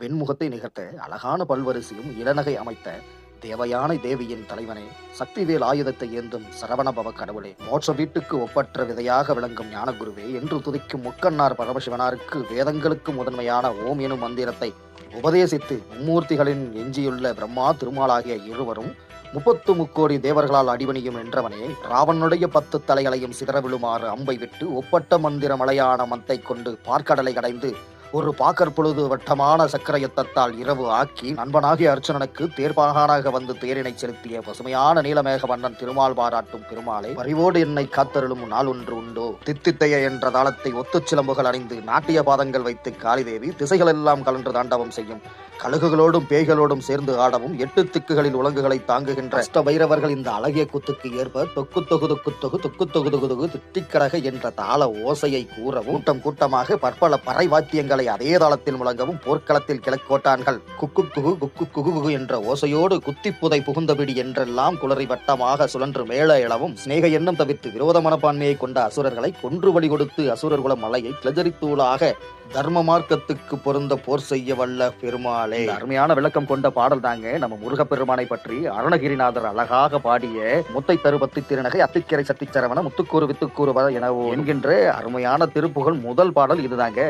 வெண்முகத்தை நிகர்த்த அழகான பல்வரிசையும் இளநகை அமைத்த தேவயானை தேவியின் தலைவனே, சக்திவேல் ஆயுதத்தை ஏந்தும் சரவணபவ கடவுளே, மோட்ச வீட்டுக்கு ஒப்பற்ற விதையாக விளங்கும் ஞானகுருவே என்று துதிக்கும் முக்கண்ணார் பரமசிவனாருக்கு வேதங்களுக்கு முதன்மையான ஓம் எனும் மந்திரத்தை உபதேசித்து மும்மூர்த்திகளின் எஞ்சியுள்ள பிரம்மா திருமாலாகிய இருவரும் 33 தேவர்களால் அடிபணியும் என்றவனே, ராவனுடைய 10 தலைகளையும் சிதற விழுமாறு அம்பை விட்டு ஒப்பட்ட மந்திர மலையான மந்தை கொண்டு பார்க்கடலை கடைந்து ஒரு பாக்கற் பொழுது வட்டமான சக்கர யுத்தத்தால் இரவு ஆக்கி நண்பனாகிய அர்ச்சனனுக்கு தேர்பாகானாக வந்து தேரினை செலுத்திய பசுமையான நீலமேக வண்ணன் திருமால் பாராட்டும் பெருமாளை, பரிவோடு என்னை காத்தருளும் நாள் ஒன்று உண்டோ. தித்தித்தைய என்ற தாளத்தை ஒத்துச் சிலம்புகள் அணிந்து நாட்டிய பாதங்கள் வைத்து காளிதேவி திசைகள் எல்லாம் கலன்று தாண்டவம் செய்யும் கழுகுகளோடும் பேய்களோடும் சேர்ந்து ஆடவும் 8 திக்குகளில் உலங்குகளை தாங்குகின்ற அஷ்ட பைரவர்கள் இந்த அழகிய குத்துக்கு ஏற்ப தொக்கு தொகு தொக்கு தொகு தொக்கு தொகு தொகு தொகு திட்டிக்கரக என்ற தாள ஓசையை கூறவும் கூட்டமாக பற்பல பறை வாத்தியங்களை அதே தாளத்தில் முழங்கவும் போர்க்களத்தில் கிழக்கோட்டான்கள் குக்கு குகு குக்கு குகு குகு என்ற ஓசையோடு குத்திப்புதை புகுந்தபிடி என்றெல்லாம் குளறி வட்டமாக சுழன்று மேல எழவும் சிநேக எண்ணம் தவிர்த்து விரோத மனப்பான்மையை கொண்ட அசுரர்களை கொன்று வழி கொடுத்து அசுரர் குல மலையை கிளஜரித்தூளாக தர்ம மார்க்கத்துக்கு பொருந்த போர் செய்ய வல்ல பெருமாளே. அருமையான விளக்கம் கொண்ட பாடல் தாங்க நம்ம முருகப்பெருமானை பற்றி அருணகிரிநாதர் அழகாக பாடிய முத்தை தருபத்தி திருநகை அத்திக்கரை சத்திச்சரவண முத்துக்கூறு வித்துக்கூறு எனவோ என்கின்ற அருமையான திருப்புகழ் முதல் பாடல் இதுதாங்க.